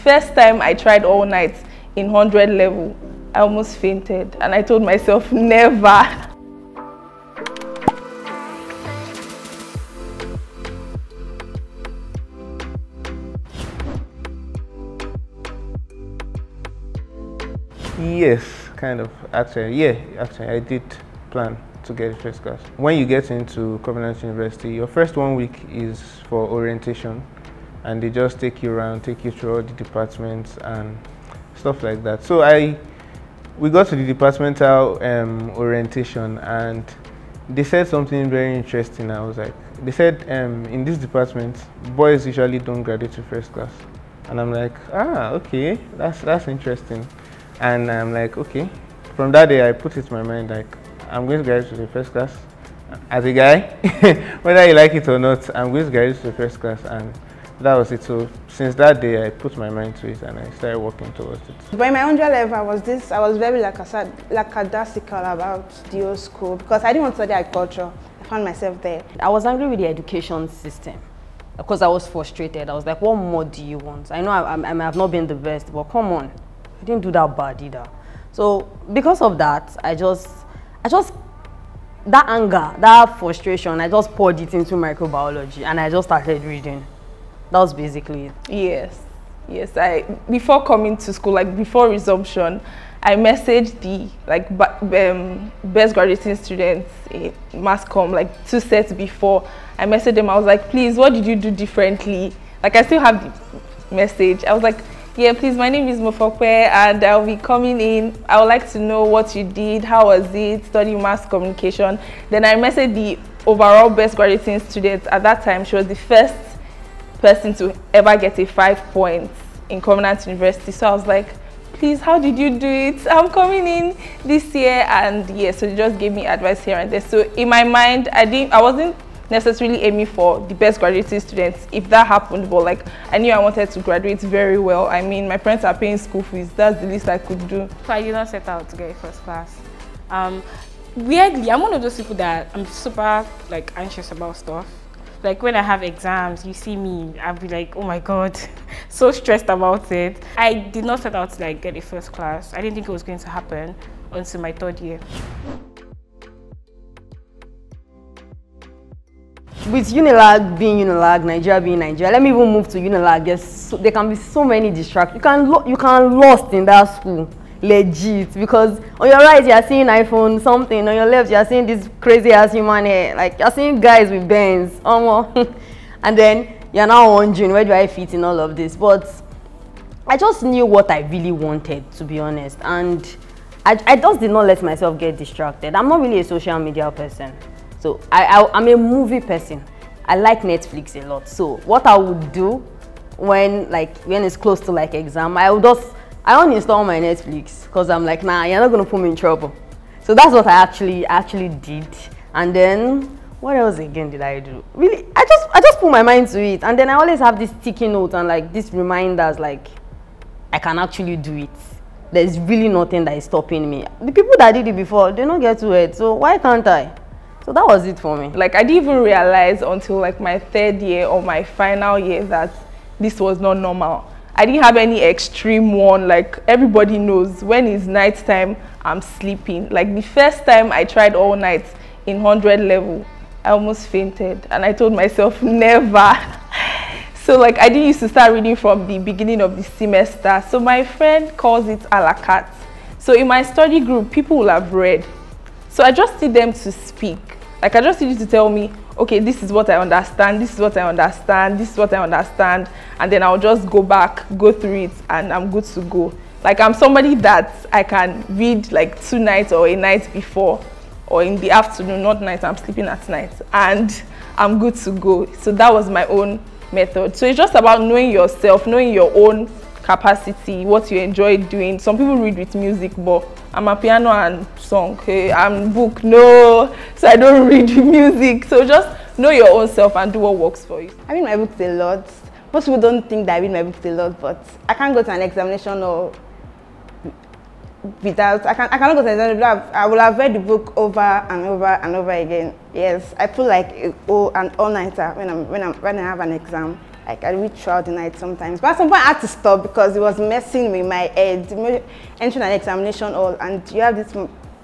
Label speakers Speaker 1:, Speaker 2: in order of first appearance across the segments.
Speaker 1: first time I tried all night in 100 level, I almost fainted. And I told myself, never.
Speaker 2: Yes, kind of. Actually, I did plan to get a first class. When you get into Covenant University, your first 1 week is for orientation, and they just take you around, take you through all the departments and stuff like that. So we got to the departmental orientation, and they said something very interesting. I was like, they said in this department, boys usually don't graduate to first class, and I'm like, okay, that's interesting. And I'm like, okay. From that day, I put it in my mind, like, I'm going to graduate to the first class. As a guy, whether you like it or not, I'm going to graduate to the first class. And that was it. So since that day, I put my mind to it and I started working towards it.
Speaker 3: But in my undergrad level, I was very lackadaisical about the whole school because I didn't want to study agriculture. I found myself there.
Speaker 4: I was angry with the education system because I was frustrated. I was like, what more do you want? I know I may have not been the best, but come on. I didn't do that bad either. So because of that, I just that anger, that frustration, I just poured it into microbiology and I just started reading. That was basically it.
Speaker 1: Yes. Before coming to school, like before resumption, I messaged the best graduating students in mass comm like 2 sets before. I messaged them. I was like, please, what did you do differently? Like I still have the message. I was like, yeah, please, my name is Mofokwe and I'll be coming in. I would like to know what you did, how was it, studying mass communication. Then I messaged the overall best graduating student. At that time, she was the first person to ever get a 5 points in Covenant University. So I was like, please, how did you do it? I'm coming in this year. And yeah, so they just gave me advice here and there. So in my mind, I wasn't necessarily aiming for the best graduating students if that happened, but like I knew I wanted to graduate very well. I mean, my parents are paying school fees. That's the least I could do.
Speaker 5: So I did not set out to get first class. Weirdly, I'm one of those people that I'm super like anxious about stuff. Like when I have exams, you see me, I'll be like, oh my God, so stressed about it. I did not set out to like get a first class. I didn't think it was going to happen until my 3rd year.
Speaker 4: With Unilag being Unilag, Nigeria being Nigeria, let me even move to Unilag. There can be so many distractions. You can lost in that school, legit. Because on your right you are seeing iPhone something, on your left you are seeing this crazy ass human hair, like you are seeing guys with Benz, and then you are now wondering where do I fit in all of this. But I just knew what I really wanted, to be honest, and I just did not let myself get distracted. I'm not really a social media person. So I'm a movie person. I like Netflix a lot. So what I would do when it's close to like exam, I uninstall my Netflix because I'm like, nah, you're not gonna put me in trouble. So that's what I actually did. And then what else again did I do? Really, I just put my mind to it. And then I always have this sticky note and like these reminders, like I can actually do it. There's really nothing that is stopping me. The people that did it before, they don't get to it. So why can't I? So that was it for me.
Speaker 1: Like I didn't even realize until like my 3rd year or my final year that this was not normal. I didn't have any extreme one. Like everybody knows when it's nighttime, I'm sleeping. Like the first time I tried all night in 100 level, I almost fainted. And I told myself, never. So like I didn't used to start reading from the beginning of the semester. So my friend calls it a la carte. So in my study group, people will have read. So I just need them to speak. Like I just need you to tell me, okay, this is what I understand, this is what I understand, this is what I understand, and then I'll just go back, go through it, and I'm good to go. Like I'm somebody that I can read like 2 nights or a night before, or in the afternoon, not night, I'm sleeping at night, and I'm good to go. So that was my own method. So it's just about knowing yourself, knowing your own capacity, what you enjoy doing. Some people read with music, but I'm a piano and song. Okay? I'm book, no, so I don't read with music. So just know your own self and do what works for you.
Speaker 3: I read my books a lot. Most people don't think that I read my books a lot, but I can't go to an examination or without. I cannot go to an examination without. I will have read the book over and over and over again. Yes, I feel like an all-nighter when I have an exam. Like I read throughout the night sometimes. But at some point I had to stop because it was messing with my head. Entering an examination hall and you have this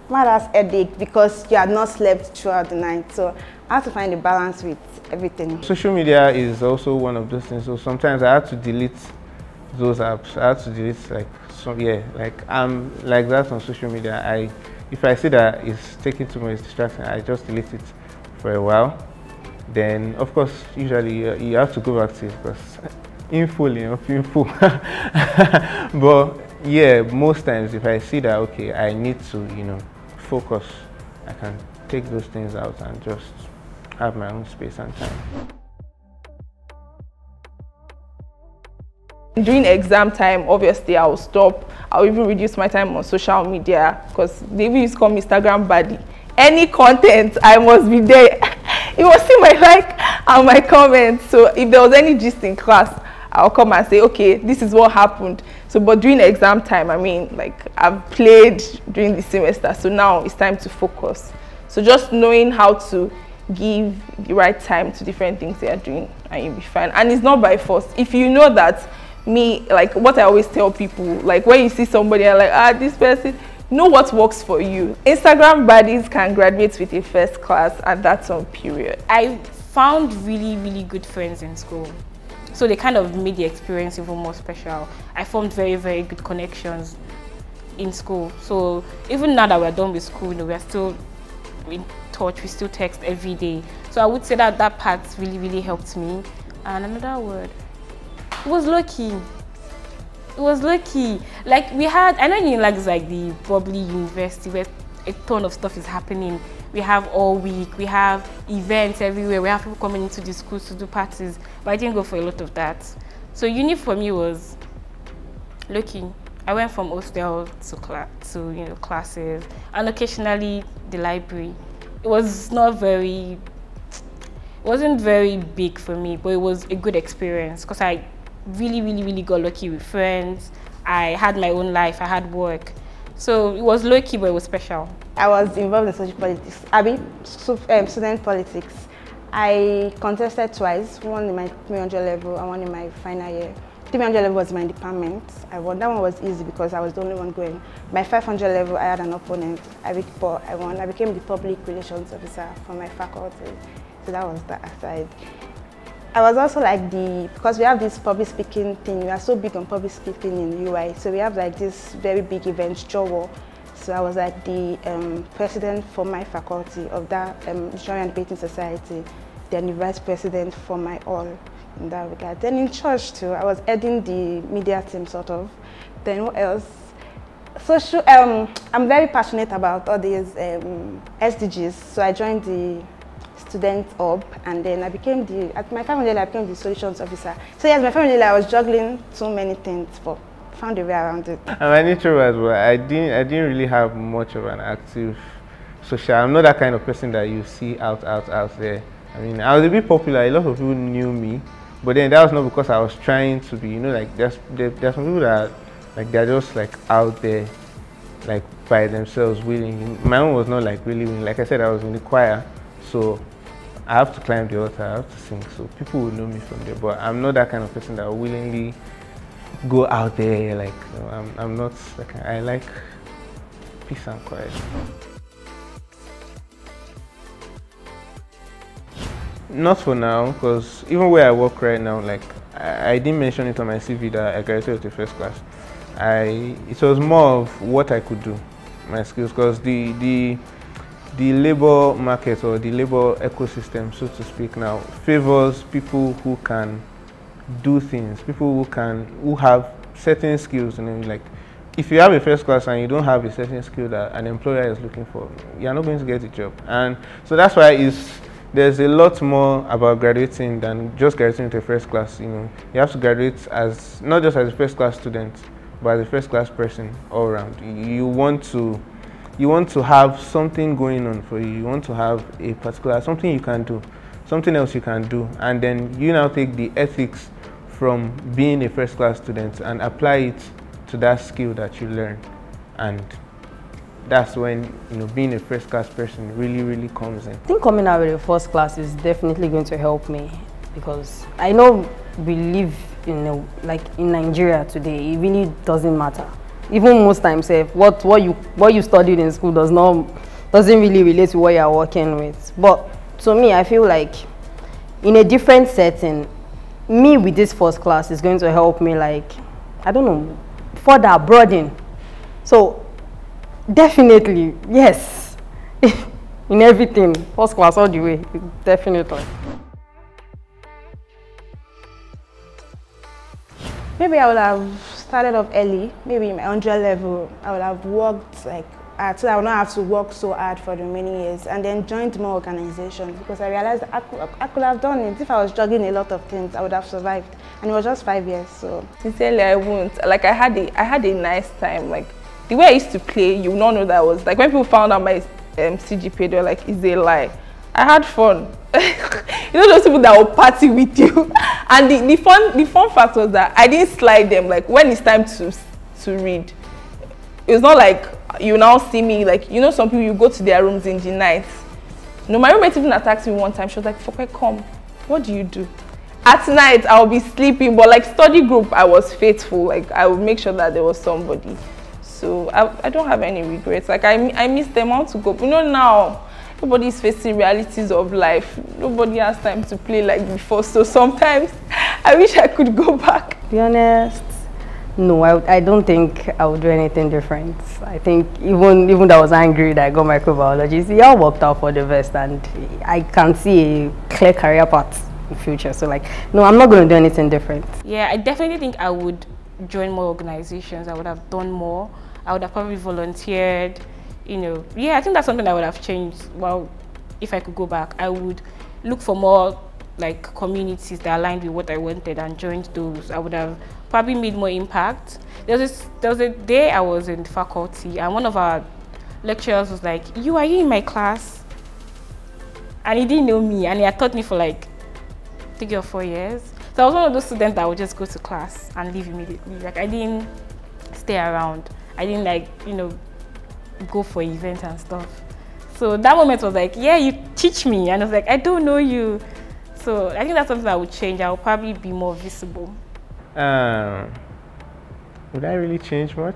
Speaker 3: mad-ass headache because you had not slept throughout the night. So I had to find a balance with everything. Social
Speaker 2: media is also one of those things. So sometimes I had to delete those apps. I had to delete like like I'm like that on social media. If I see that it's taking too much distraction, I just delete it for a while. Then of course usually you have to go back to it because info. But yeah, most times if I see that okay, I need to focus, I can take those things out and just have my own space and time.
Speaker 1: During exam time, obviously I will stop. I'll even reduce my time on social media because they even used to call me Instagram baddie. Any content, I must be there. You must see my like and my comments. So if there was any gist in class, I'll come and say, okay, this is what happened. So, but during exam time, I mean, like I've played during the semester, so now it's time to focus. So just knowing how to give the right time to different things they are doing, and you'll be fine. And it's not by force. If you know that like what I always tell people, like when you see somebody and like, this person, know what works for you. Instagram baddies can graduate with a first class, and that's on period.
Speaker 5: I found really, really good friends in school. So they kind of made the experience even more special. I formed very, very good connections in school. So even now that we're done with school, we're still in touch, we still text every day. So I would say that that part really, really helped me. And another word, it was lucky. It was lucky. Like we had, I know it's like the bubbly university where a ton of stuff is happening. We have all week, we have events everywhere, we have people coming into the schools to do parties, but I didn't go for a lot of that. So uni for me was lucky. I went from hostel to classes, and occasionally the library. It wasn't very big for me, but it was a good experience because I really, really, really got lucky with friends. I had my own life, I had work. So it was low-key, but it was special.
Speaker 3: I was involved in social politics, student politics. I contested twice, one in my 300 level and one in my final year. 300 level was my department. I won. That one was easy because I was the only one going. My 500 level, I had an opponent. I won. I became the public relations officer for my faculty. So that was that aside. I was also like because we have this public speaking thing, we are so big on public speaking in UI, so we have like this very big event, Jowo. So I was like the president for my faculty of that Nigerian Debating Society, then the vice president for my all in that regard. Then in church too, I was heading the media team sort of. Then what else? Social, I'm very passionate about all these SDGs, so I joined the student hub, and then I became at my 500 I became the solutions officer. So yes, my 500 I was juggling so many things, but found a way around it. And
Speaker 2: my nature was, well, I didn't really have much of an active social. I'm not that kind of person that you see out there. I mean, I was a bit popular. A lot of people knew me, but then that was not because I was trying to be. Like there's some people that like they're just like out there, like by themselves, willing. My own was not like really willing. Like I said, I was in the choir, so I have to climb the altar, I have to sing, so people will know me from there. But I'm not that kind of person that will willingly go out there. Like I'm not. Like, I like peace and quiet. Not for now, because even where I work right now, like I didn't mention it on my CV that I graduated with the first class. It was more of what I could do, my skills, because the labor market or the labor ecosystem, so to speak, now favors people who can do things, people who have certain skills. Like if you have a first class and you don't have a certain skill that an employer is looking for, you're not going to get the job. And so that's why there's a lot more about graduating than just graduating to a first class. You have to graduate as not just as a first class student, but as a first class person all around. You want to have something going on for you. You want to have a particular something you can do, something else you can do, and then you now take the ethics from being a first class student and apply it to that skill that you learn. And that's when being a first class person really comes in.
Speaker 4: I think coming out with a first class is definitely going to help me, because I know we live in in Nigeria today, it really doesn't matter. Even most times, what you studied in school doesn't really relate to what you're working with. But to me, I feel like in a different setting, me with this first class is going to help me, like, I don't know, further broaden. So definitely, yes. In everything, first class all the way, definitely.
Speaker 3: Maybe I would have started off early, maybe in my 100 level. I would have worked like so I would not have to work so hard for the remaining years, and then joined more organizations, because I realized that I could have done it. If I was juggling a lot of things, I would have survived. And it was just 5 years, so.
Speaker 1: Sincerely, I won't. Like, I had a nice time. Like, the way I used to play, you will not know that was, like, when people found out my CGPA, they were like, it's a lie. I had fun. You know those people that will party with you. And the fun fact was that I didn't slide them. Like, when it's time to read, it was not like you now see me, like, you know, some people, you go to their rooms in the night. No, my roommate even attacked me one time. She was like, Fope, come, what do you do? At night, I'll be sleeping, but like study group, I was faithful. Like, I would make sure that there was somebody. So I don't have any regrets. Like, I miss them. I want to go. You know, now, everybody's facing realities of life. Nobody has time to play like before. So sometimes, I wish I could go back.
Speaker 4: To be honest, no, I don't think I would do anything different. I think even though I was angry that I got microbiology, it all worked out for the best, and I can see a clear career path in the future. So, like, no, I'm not going to do anything different.
Speaker 5: Yeah, I definitely think I would join more organizations. I would have done more. I would have probably volunteered. You know, yeah, I think that's something I would have changed. Well, if I could go back, I would look for more like communities that aligned with what I wanted and joined those. I would have probably made more impact. There was a day I was in faculty, and one of our lecturers was like, are you in my class? And he didn't know me, and he had taught me for like 3 or 4 years. So I was one of those students that would just go to class and leave immediately. Like, I didn't stay around. I didn't, like, you know, go for events and stuff. So that moment was like, yeah, you teach me. And I was like, I don't know you. So I think that's something I would change. I would probably be more visible.
Speaker 2: Would I really change much?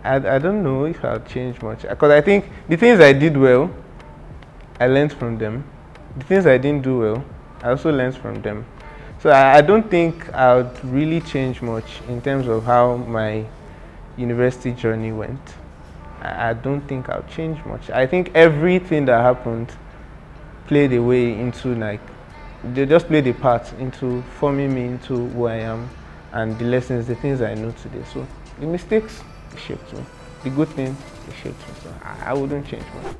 Speaker 2: I don't know if I'll change much. Because I think the things I did well, I learned from them. The things I didn't do well, I also learned from them. So I don't think I would really change much in terms of how my university journey went. I don't think I'll change much. I think everything that happened played a way into, like, they just played a part into forming me into who I am, and the lessons, the things I know today. So the mistakes, they shaped me. The good thing, they shaped me. So I wouldn't change much.